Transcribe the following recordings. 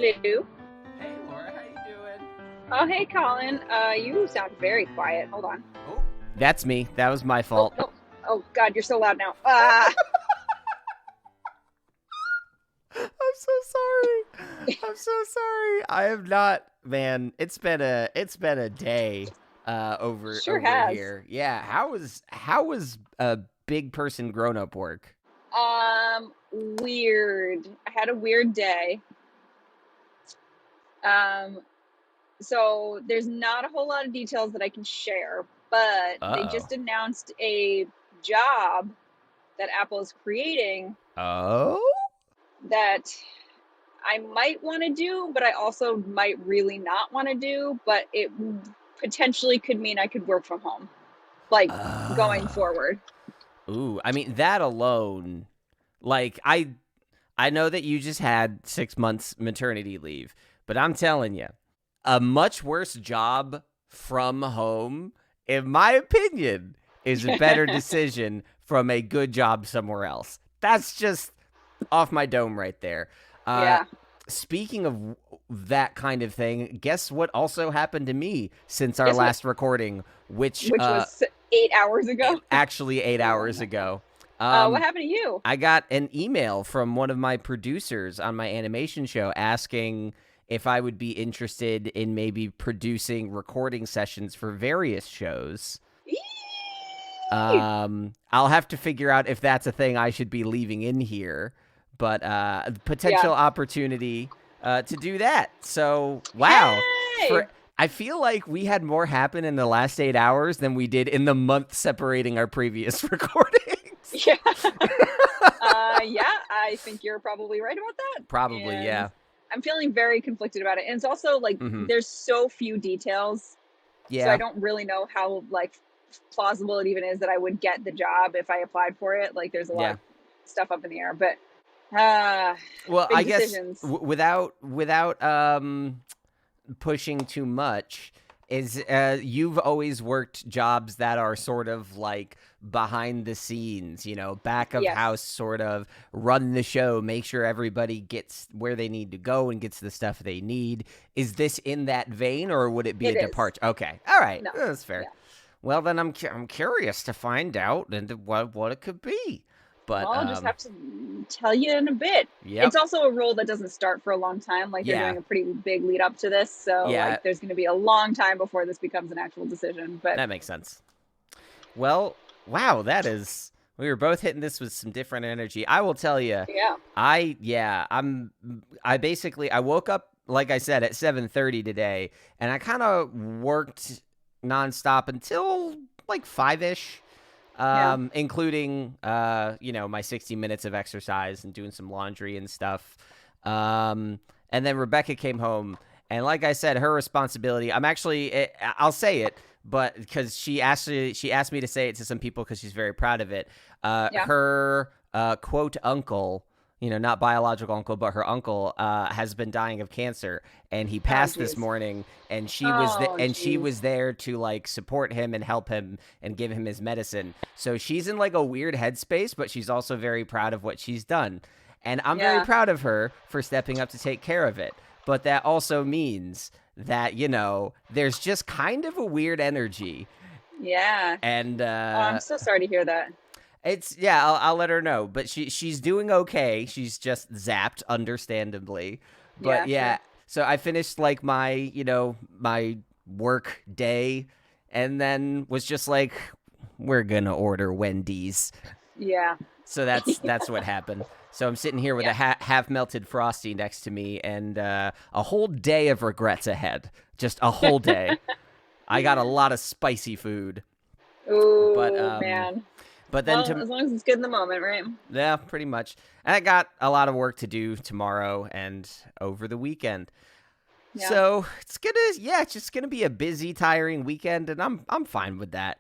Hello. Hey Laura, how you doing? Oh, hey, Colin. You sound very quiet. Hold on. Oh, that's me. That was my Oh, fault. no. Oh, God, you're so loud now. Ah. I'm so sorry. I'm so sorry. I have not, man. It's been a day Sure over has. here. Yeah. How was a big person grown up work? Weird. I had a weird day. Um, so there's not a whole lot of details that I can share, but they Uh-oh. just announced a job that Apple is creating Oh? that I might want to do, but I also might really not want to do, but it potentially could mean I could work from home, like going Oh. forward. Ooh, I mean that alone, like I know that you just had 6 months maternity leave, but I'm telling you, a much worse job from home, in my opinion, is a better decision from a good job somewhere else. That's just off my dome right there. Uh, Yeah, Speaking of that kind of thing, guess what also happened to me since our guess what? last recording, which Which was 8 hours ago. actually eight Oh hours no. ago. What happened to you? I got an email from one of my producers on my animation show asking if I would be interested in maybe producing recording sessions for various shows. Eee! I'll have to figure out if that's a thing I should be leaving in here, but Yeah. potential opportunity to do that. So, wow. Hey. For I feel like we had more happen in the last 8 hours than we did in the month separating our previous recordings. Yeah. Yeah. I think you're probably right about that, Probably, and yeah. I'm feeling very conflicted about it. And it's also like Hmm. there's so few details, so I Yeah. don't really know how like plausible it even is that I would get the job if I applied for it. Like there's a lot Yeah. of stuff up in the air, but uh Well, big I guess decisions. without pushing too much, is you've always worked jobs that are sort of like behind the scenes, back of Yes, house, sort of run the show, make sure everybody gets where they need to go and gets the stuff they need. Is this in that vein, or would it be a it is. departure? Okay, all right, No. that's fair. Yeah. Well, then I'm curious to find out and what it could be, Well, but I'll just have to tell you in a bit. It's yep, also a role that doesn't start for a long time. Like they're yeah, doing a pretty big lead up to this, so yeah, like there's going to be a long time before this becomes an actual decision. But that makes sense. Well, wow, that is. We were both hitting this with some different energy. I will tell you, yeah, yeah, I basically I woke up like I said at 7:30 today, and I kind of worked nonstop until like 5ish, yeah. including my 60 minutes of exercise and doing some laundry and stuff. And then Rebecca came home, and like I said, her responsibility. I'll say it, but because she asked me to say it to some people because she's very proud of it. Yeah. Her quote uncle, not biological uncle, but her uncle, has been dying of cancer, and he Oh, passed this jeez. morning. And Oh, she jeez. was there to like support him and help him and give him his medicine. So she's in like a weird headspace, but she's also very proud of what she's done. And I'm very Yeah. proud of her for stepping up to take care of it. But that also means that, there's just kind of a weird energy. Yeah. And Oh, I'm so sorry to hear that. it's, yeah, I'll let her know. But she's doing okay. She's just zapped, understandably. But Yeah, yeah, sure. so I finished like my work day, and then was just like, we're gonna order Wendy's. Yeah. So that's what happened. So I'm sitting here with Yeah. a half melted frosty next to me, and a whole day of regrets ahead. Just a whole day. I got a lot of spicy food, but Oh, man. then Well, as long as it's good in the moment, right? yeah, pretty much. And I got a lot of work to do tomorrow and over the weekend. Yeah. So it's just gonna be a busy, tiring weekend, and I'm fine with that.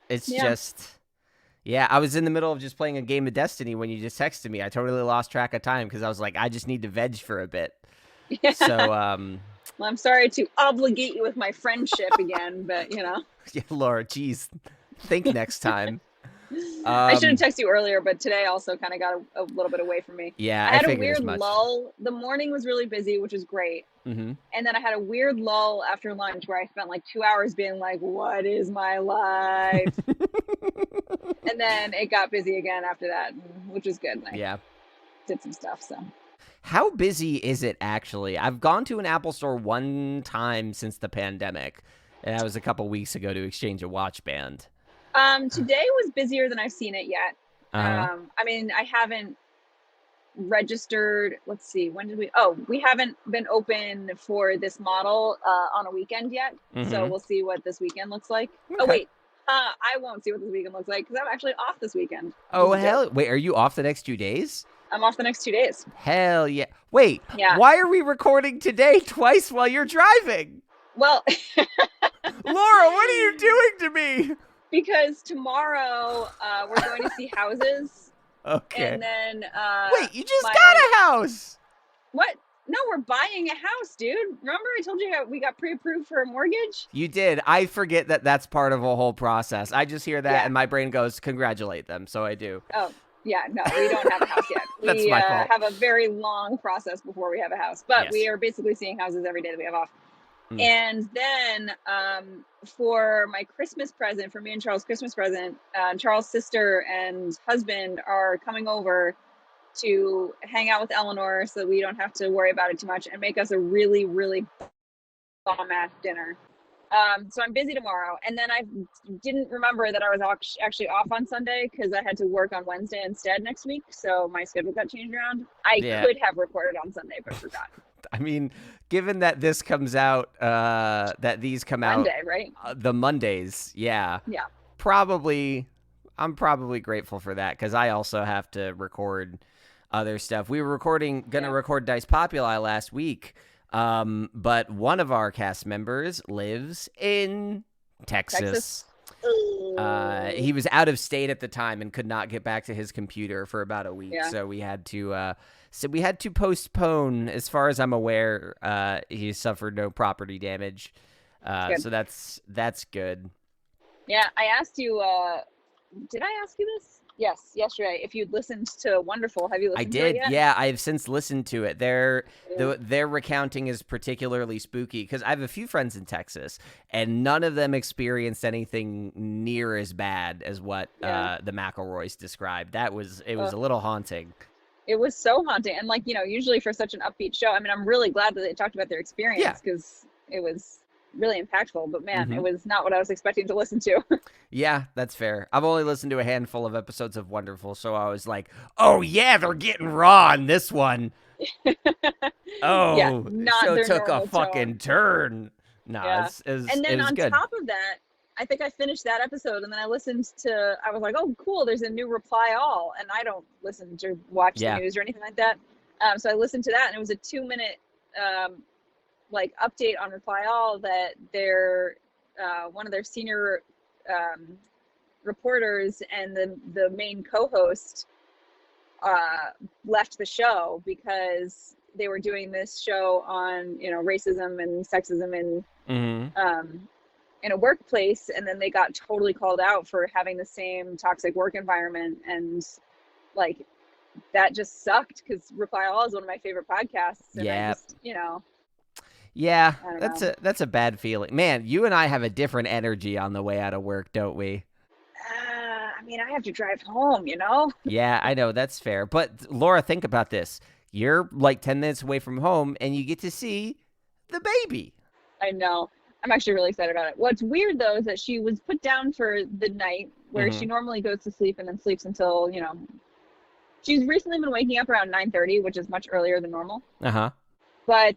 It's Yeah. just. Yeah, I was in the middle of just playing a game of Destiny when you just texted me. I totally lost track of time because I was like, I just need to veg for a bit. Yeah. So, Well, I'm sorry to obligate you with my friendship again, but yeah, Laura, geez, think next time. I should have texted you earlier, but today also kind of got a little bit away from me. Yeah, I I had a figured as weird much. lull. The morning was really busy, which was great. Mm-hmm. And then I had a weird lull after lunch where I spent like 2 hours being like, what is my life? And then it got busy again after that, which was good. And I Yeah. did some stuff. So How busy is it actually? I've gone to an Apple store one time since the pandemic, and that was a couple weeks ago to exchange a watch band. today was busier than I've seen it yet. Uh-huh. I mean, I haven't registered. Let's see, when did we haven't been open for this model on a weekend yet. So Mm-hmm. we'll see what this weekend looks like. Oh, Okay. wait. I won't see what this weekend looks like because I'm actually off this weekend, which Oh, is dope. hell. Wait, are you off the next 2 days? I'm off the next 2 days. Hell yeah. Wait, Yeah. why are we recording today twice while you're driving? Well, Laura, what are you doing to me? because tomorrow we're going to see houses. Okay. And then Wait, you just got a house. What? No, we're buying a house, dude. Remember I told you we got pre-approved for a mortgage? You did. I forget that that's part of a whole process. I just hear that Yeah. and my brain goes, congratulate them. So I do. Oh, yeah, no, we don't have a house yet. That's my fault. have a very long process before we have a house, but Yes. we are basically seeing houses every day that we have off. And then for my Christmas present, for me and Charles' Christmas present, Charles' sister and husband are coming over to hang out with Eleanor so that we don't have to worry about it too much and make us a really, really bomb-ass dinner. So I'm busy tomorrow. And then I didn't remember that I was actually off on Sunday because I had to work on Wednesday instead next week. So my schedule got changed around. I could have recorded on Sunday, but forgot. I mean, given that this comes out, that these come Monday, out right? The Mondays, yeah. I'm probably grateful for that because I also have to record other stuff. We were gonna record Dice Populi last week, but one of our cast members lives in Texas. He was out of state at the time and could not get back to his computer for about a week, so we had to postpone. As far as I'm aware, he suffered no property damage, so that's good. Yeah, I asked you. Did I ask you this? Yes, yesterday. If you'd listened to Wonderful, have you listened to it yet? I did. Yeah, I've since listened to it. Their recounting is particularly spooky because I have a few friends in Texas, and none of them experienced anything near as bad as what the McElroys described. It was a little haunting. It was so haunting, and usually for such an upbeat show, I mean, I'm really glad that they talked about their experience because it was really impactful, but man, it was not what I was expecting to listen to. Yeah, that's fair. I've only listened to a handful of episodes of Wonderful, so I was like, oh yeah, they're getting raw on this one. Oh, yeah, not so their took a fucking tone. turn. No, and then on good. top of that, I think I finished that episode and then I listened to, I was like, oh cool, there's a new Reply All, and I don't listen to watch the news or anything like that. So I listened to that, and it was a 2-minute update on Reply All that their one of their senior reporters and the main co-host left the show because they were doing this show on racism and sexism in a workplace, and then they got totally called out for having the same toxic work environment, and that just sucked because Reply All is one of my favorite podcasts, and I just, yeah, that's a bad feeling. Man, you and I have a different energy on the way out of work, don't we? I mean, I have to drive home, Yeah, I know, that's fair. But Laura, think about this. You're like 10 minutes away from home and you get to see the baby. I know. I'm actually really excited about it. What's weird though is that she was put down for the night where she normally goes to sleep and then sleeps until, she's recently been waking up around 9:30, which is much earlier than normal. But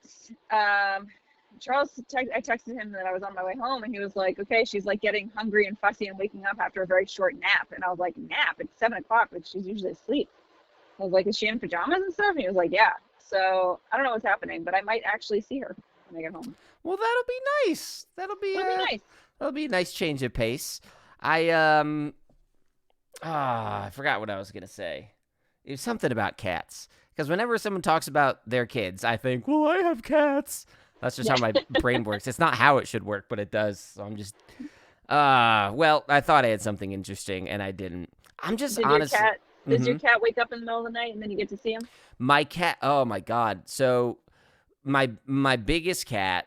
Charles, I texted him that I was on my way home, and he was like, okay, she's getting hungry and fussy and waking up after a very short nap. And I was like, nap? It's 7 o'clock, but she's usually asleep. I was like, is she in pajamas and stuff? And he was like, yeah. So I don't know what's happening, but I might actually see her when I get home. Well, that'll be nice. That'll be nice. That'll be a nice change of pace. I forgot what I was going to say. It was something about cats. Because whenever someone talks about their kids, I think, well, I have cats. That's just how my brain works. It's not how it should work, but it does. So I'm just, well, I thought I had something interesting, and I didn't. I'm just Did your honest. cat? Does your Mm-hmm. cat wake up in the middle of the night and then you get to see him? My cat. Oh my god. So my biggest cat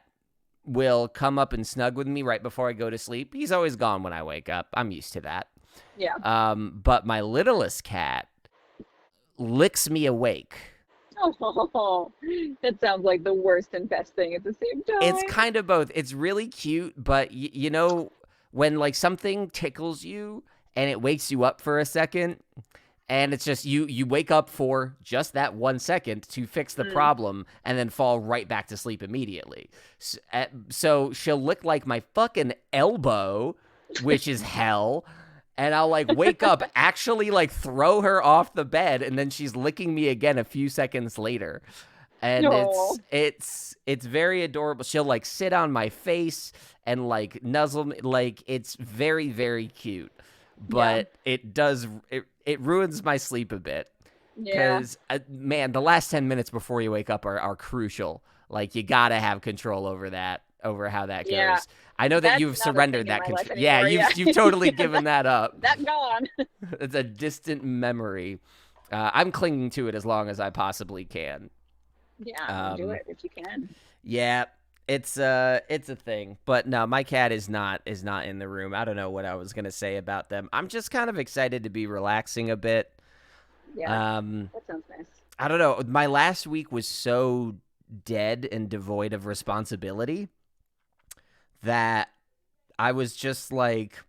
will come up and snug with me right before I go to sleep. He's always gone when I wake up. I'm used to that. Yeah. But my littlest cat licks me awake. Oh, that sounds like the worst and best thing at the same It's time. kind of both. It's really cute, but you know when like something tickles you and it wakes you up for a second, and it's just you wake up for just that 1 second to fix the Mm. problem and then fall right back to sleep immediately. So she'll lick like my fucking elbow, which is hell. And I'll like wake up, actually like throw her off the bed, and then she's licking me again a few seconds later. And No. it's very adorable. She'll like sit on my face and like nuzzle me. Like it's very, very cute. Yeah. But it ruins my sleep a bit. Yeah. Because, man, the last 10 minutes before you wake up are crucial. Like, you got to have control over that, over how that Yeah. goes. I know that That's you've not a thing surrendered in that my control. life Yeah, anymore. Yeah. you've totally Yeah, given that up. that gone. It's a distant memory. I'm clinging to it as long as I possibly can. Yeah, do it if you can. Yeah, it's a thing. But no, my cat is not in the room. I don't know what I was gonna say about them. I'm just kind of excited to be relaxing a bit. Yeah, that sounds nice. I don't know. My last week was so dead and devoid of responsibility that I was just like,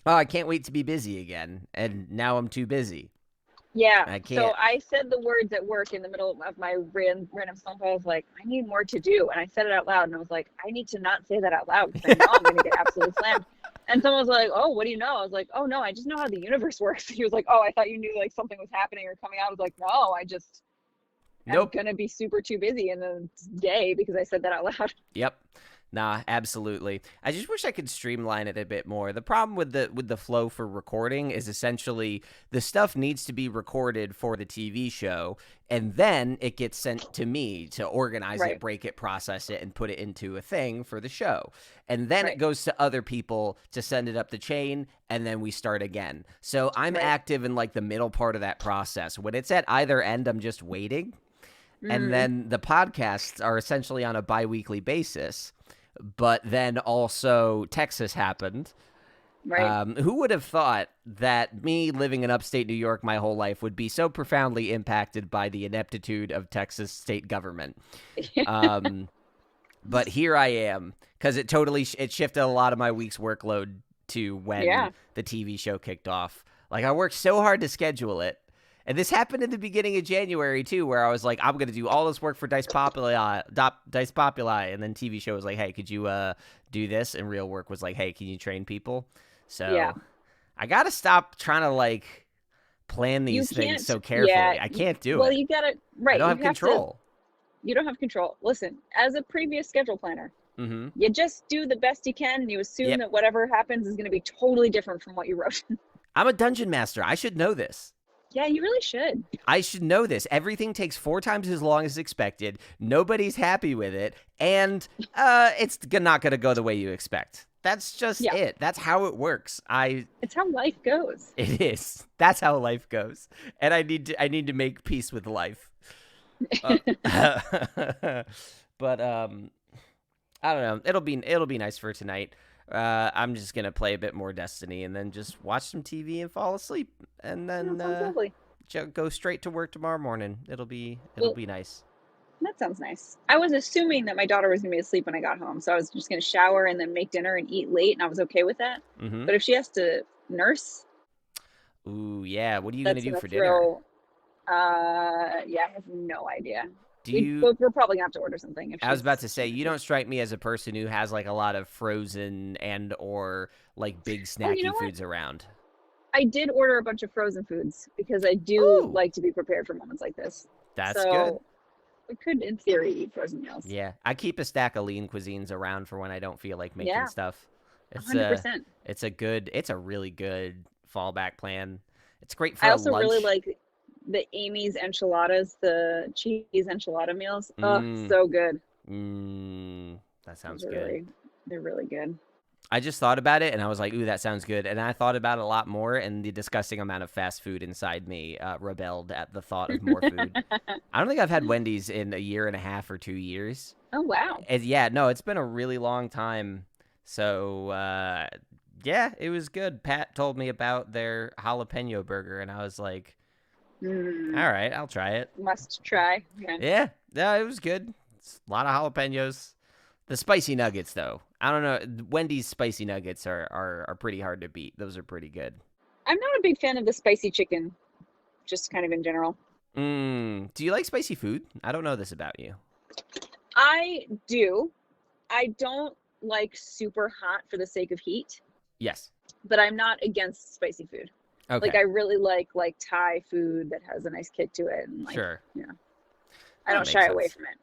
oh, I can't wait to be busy again. And now I'm too busy. Yeah, I so can't. I said the words at work in the middle of my random phone call. I was like, I need more to do. And I said it out loud. And I was like, I need to not say that out loud because I know I'm going to get absolutely slammed. And someone was like, oh, what do you know? I was like, oh, no, I just know how the universe works. He was like, oh, I thought you knew like something was happening or coming out. I was like, no, I just am Nope. going to be super too busy in the day because I said that out loud. Yep. Nah, absolutely. I just wish I could streamline it a bit more. The problem with the flow for recording is essentially the stuff needs to be recorded for the TV show, and then it gets sent to me to organize Right. it, break it, process it, and put it into a thing for the show. And then it Right. goes to other people to send it up the chain, and then we start again. So I'm Right. active in like the middle part of that process. When it's at either end, I'm just waiting. And then the podcasts are essentially on a bi-weekly basis. But then also Texas happened. Right. Who would have thought that me living in upstate New York my whole life would be so profoundly impacted by the ineptitude of Texas state government? But here I am, because it totally it shifted a lot of my week's workload to when Yeah. the TV show kicked off. Like, I worked so hard to schedule it. And this happened in the beginning of January, too, where I was like, I'm going to do all this work for Dice Populi. And then TV show was like, hey, could you do this? And real work was like, hey, can you train people? So Yeah. I got to stop trying to, like, plan these things so carefully. Yeah, I can't do well, it. you gotta, right. I don't have you control. You don't have control. Listen, as a previous schedule planner, Mm-hmm. you just do the best you can and you assume Yep. that whatever happens is going to be totally different from what you wrote. I'm a dungeon master. I should know this. Yeah, you really should. I should know this. Everything takes 4 times as long as expected. Nobody's happy with it. And it's not going to go the way you expect. That's just it. That's how it works. It's how life goes. It is. That's how life goes. And I need to make peace with life. But I don't know. It'll be nice for tonight. I'm just gonna play a bit more Destiny and then just watch some TV and fall asleep, and then That sounds lovely. go straight to work tomorrow morning. It'll be nice. That sounds nice. I was assuming that my daughter was going to be asleep when I got home, so I was just going to shower and then make dinner and eat late, and I was okay with that. Mm-hmm. But if she has to nurse, Ooh, yeah. What are you that's gonna do gonna for dinner? yeah, I have no idea. We're probably gonna have to order something. I was about to say, you don't strike me as a person who has like a lot of frozen and or like big snacky foods around. I did order a bunch of frozen foods because I do like to be prepared for moments like this. That's good. We could, in theory, eat frozen meals. Yeah, I keep a stack of lean cuisines around for when I don't feel like making stuff. It's 100%. It's a really good fallback plan. It's great for I also lunch. really like the Amy's enchiladas, the cheese enchilada meals. Oh, so good. That sounds good. They're really good. I just thought about it, and I was like, ooh, that sounds good. And I thought about it a lot more, and the disgusting amount of fast food inside me rebelled at the thought of more food. I don't think I've had Wendy's in a year and a half or 2 years. Oh, wow. Yeah, no, it's been a really long time. So, yeah, it was good. Pat told me about their jalapeno burger, and I was like, all right, I'll try it. Must try. Yeah, it was good. It's a lot of jalapenos. The spicy nuggets, though. I don't know. Wendy's spicy nuggets are pretty hard to beat. Those are pretty good. I'm not a big fan of the spicy chicken, just kind of in general. Do you like spicy food? I don't know this about you. I do. I don't like super hot for the sake of heat. Yes. But I'm not against spicy food. Okay. Like, I really like Thai food that has a nice kick to it. And sure. Yeah. I don't shy away from it.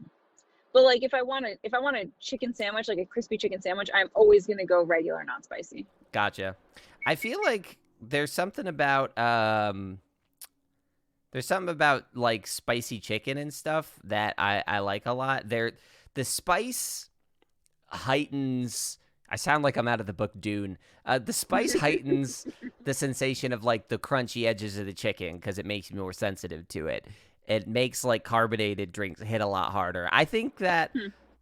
But like, if I want a chicken sandwich, like a crispy chicken sandwich, I'm always gonna go regular, not spicy. Gotcha. I feel like there's something about like spicy chicken and stuff that I like a lot. The spice heightens. I sound like I'm out of the book Dune. The spice heightens the sensation of like the crunchy edges of the chicken because it makes you more sensitive to it. It makes like carbonated drinks hit a lot harder. I think that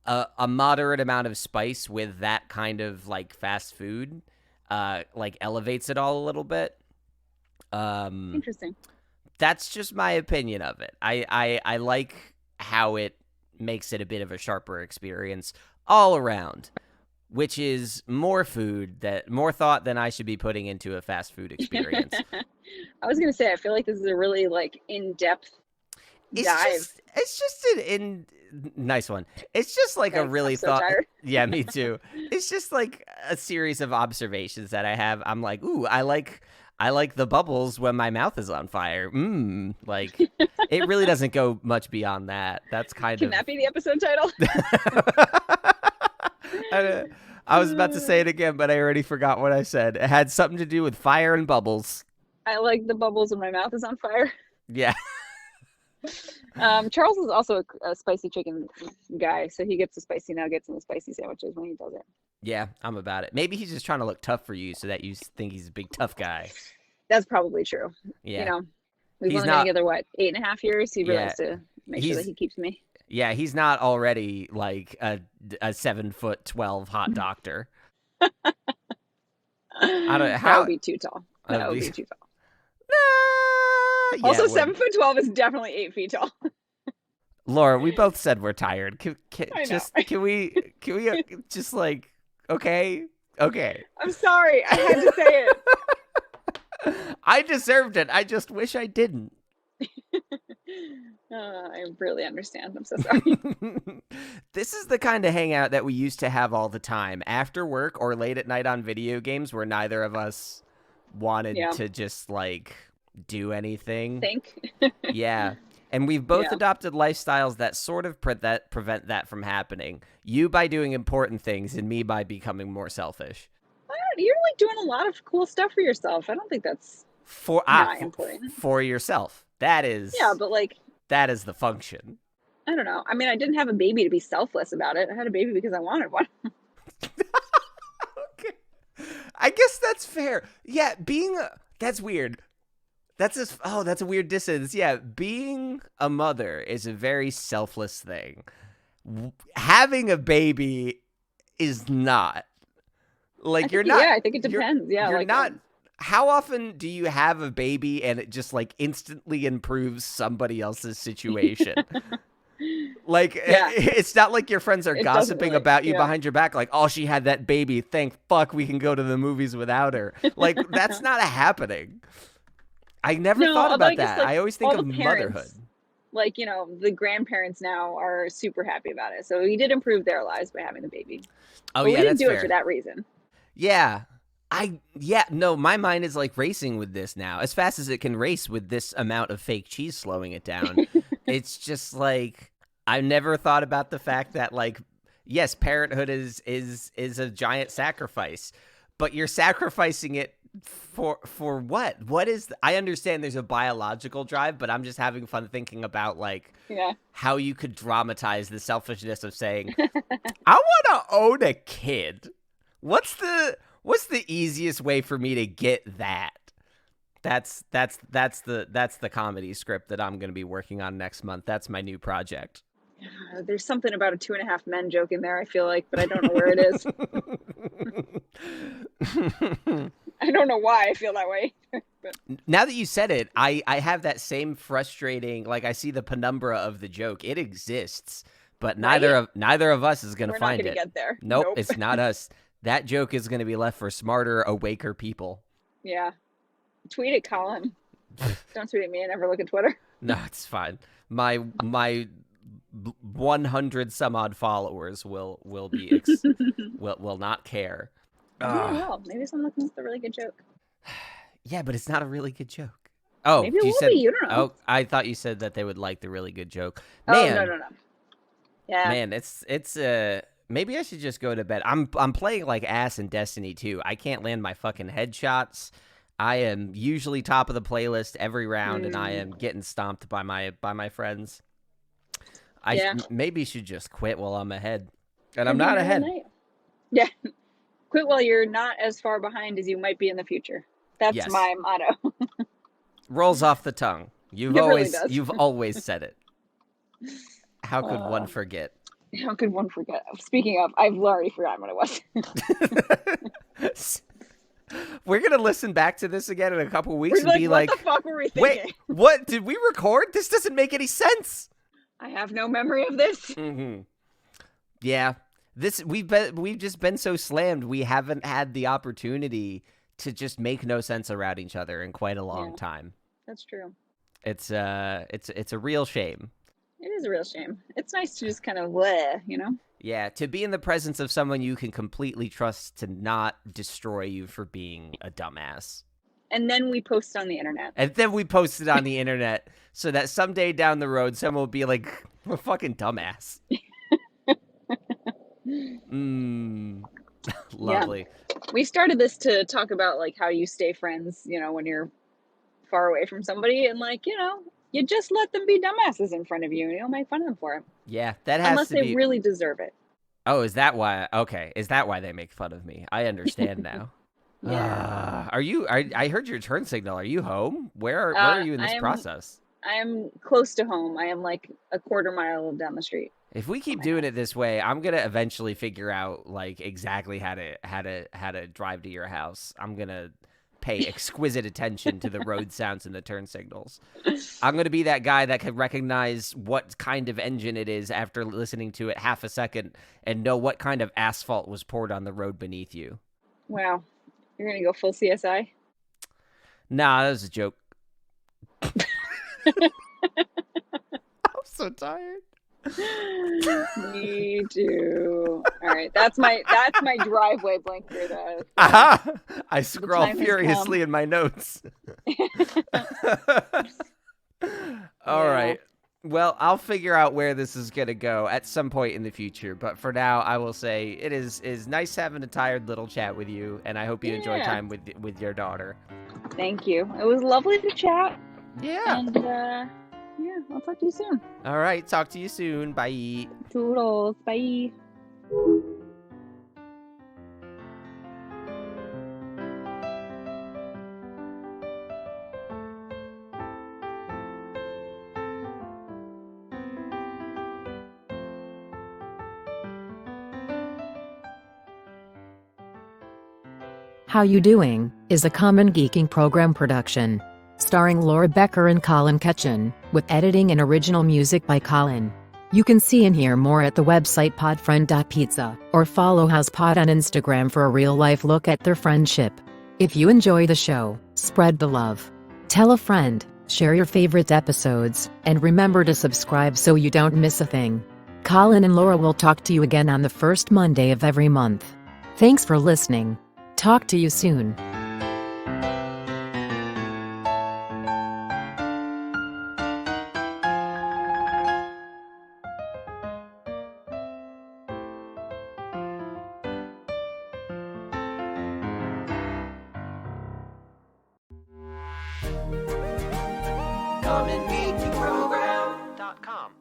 a moderate amount of spice with that kind of like fast food like elevates it all a little bit. Interesting. That's just my opinion of it. I like how it makes it a bit of a sharper experience all around, which is more thought than I should be putting into a fast food experience. I was gonna say, I feel like this is a really like in-depth dive. It's just nice one. It's just like a really thought. Yeah, me too. It's just like a series of observations that I have. I'm like, ooh, I like the bubbles when my mouth is on fire. Like it really doesn't go much beyond that. That's Can that be the episode title? I was about to say it again, but I already forgot what I said. It had something to do with fire and bubbles. I like the bubbles when my mouth is on fire. Yeah. Charles is also a spicy chicken guy, so he gets the spicy nuggets and the spicy sandwiches when he does it. Yeah, I'm about it. Maybe he's just trying to look tough for you so that you think he's a big tough guy. That's probably true. Yeah. You know, we've only been together, 8.5 years? He really has to make sure that he keeps me. Yeah, he's not already like a 7'12" hot doctor. That would be too tall. That would be too tall. Yeah, also, 7'12" is definitely 8 feet tall. Laura, we both said we're tired. Can we just like, okay? I'm sorry. I had to say it. I deserved it. I just wish I didn't. I really understand. I'm so sorry. This is the kind of hangout that we used to have all the time after work or late at night on video games where neither of us wanted to just like do anything. Think. Yeah. And we've both adopted lifestyles that sort of prevent that from happening. You by doing important things and me by becoming more selfish. You're like doing a lot of cool stuff for yourself. I don't think that's not important. For yourself. That is. Yeah, but like. That is the function. I don't know. I mean, I didn't have a baby to be selfless about it. I had a baby because I wanted one. Okay. I guess that's fair. Yeah, that's weird. That's a weird dissonance. Yeah, being a mother is a very selfless thing. Having a baby is not. Like you're not. Yeah, I think it depends. You're like not. How often do you have a baby and it just like instantly improves somebody else's situation? Like it's not like your friends are gossiping about you behind your back. Like, oh, she had that baby. Thank fuck we can go to the movies without her. Like that's not happening. I never thought about that. Like, I always think of motherhood. Like, the grandparents now are super happy about it. So we did improve their lives by having the baby. Oh, but yeah, we didn't do it for that reason. Yeah. No, my mind is like racing with this now, as fast as it can race with this amount of fake cheese slowing it down. It's just like, I've never thought about the fact that like, yes, parenthood is a giant sacrifice, but you're sacrificing it for what? What is, I understand there's a biological drive, but I'm just having fun thinking about like how you could dramatize the selfishness of saying, I want to own a kid. What's the easiest way for me to get that? That's the comedy script that I'm going to be working on next month. That's my new project. There's something about a 2.5 Men joke in there, I feel like, but I don't know where it is. I don't know why I feel that way. But now that you said it, I have that same frustrating, like, I see the penumbra of the joke. It exists, but neither of us is going to find it. We're not going to get there. Nope, it's not us. That joke is going to be left for smarter, awaker people. Yeah. Tweet at Colin. Don't tweet at me. I never look at Twitter. No, it's fine. My 100 some odd followers will not care. Well, maybe someone thinks it's a really good joke. Yeah, but it's not a really good joke. Oh, maybe it will be. You don't know. Oh, I thought you said that they would like the really good joke. Man, no. Yeah, man, it's maybe I should just go to bed. I'm playing like ass in Destiny 2. I can't land my fucking headshots. I am usually top of the playlist every round, and I am getting stomped by my friends. I maybe should just quit while I'm ahead, and I'm not ahead. Yeah, quit while you're not as far behind as you might be in the future. That's my motto. Rolls off the tongue. You've always said it. How could one forget? How could one forget? Speaking of, I've already forgotten what it was. We're going to listen back to this again in a couple weeks and be like, what the fuck were we thinking? Wait, what? Did we record? This doesn't make any sense. I have no memory of this. Mm-hmm. Yeah. We've just been so slammed. We haven't had the opportunity to just make no sense around each other in quite a long time. That's true. It's a real shame. It is a real shame. It's nice to just kind of, you know? Yeah, to be in the presence of someone you can completely trust to not destroy you for being a dumbass. And then we post on the internet. And then we post it on the internet so that someday down the road, someone will be like, "We're fucking dumbass." Lovely. Yeah. We started this to talk about like how you stay friends, you know, when you're far away from somebody, and like, you know, you just let them be dumbasses in front of you and you don't make fun of them for it. Yeah, that has unless they really deserve it. Oh, is that why? Okay, is that why they make fun of me? I understand now. Yeah. I heard your turn signal. Are you home? Where are you in this process? I am close to home. I am like a quarter mile down the street. If we keep doing it this way, I'm gonna eventually figure out like exactly how to drive to your house. I'm gonna pay exquisite attention to the road sounds and the turn signals. I'm gonna be that guy that can recognize what kind of engine it is after listening to it half a second and know what kind of asphalt was poured on the road beneath you. Wow. You're going to go full CSI? Nah, that was a joke. I'm so tired. Me too. All right, that's my driveway blinker. I scroll furiously in my notes. All right. Well, I'll figure out where this is going to go at some point in the future. But for now, I will say it is nice having a tired little chat with you. And I hope you enjoy time with your daughter. Thank you. It was lovely to chat. Yeah. And I'll talk to you soon. All right. Talk to you soon. Bye. Toodles. Bye. How You Doing is a Common Geeking program production. Starring Laura Becker and Colin Ketchen, with editing and original music by Colin. You can see and hear more at the website podfriend.pizza, or follow HousePod on Instagram for a real-life look at their friendship. If you enjoy the show, spread the love. Tell a friend, share your favorite episodes, and remember to subscribe so you don't miss a thing. Colin and Laura will talk to you again on the first Monday of every month. Thanks for listening. Talk to you soon. CommonGeekingProgram.com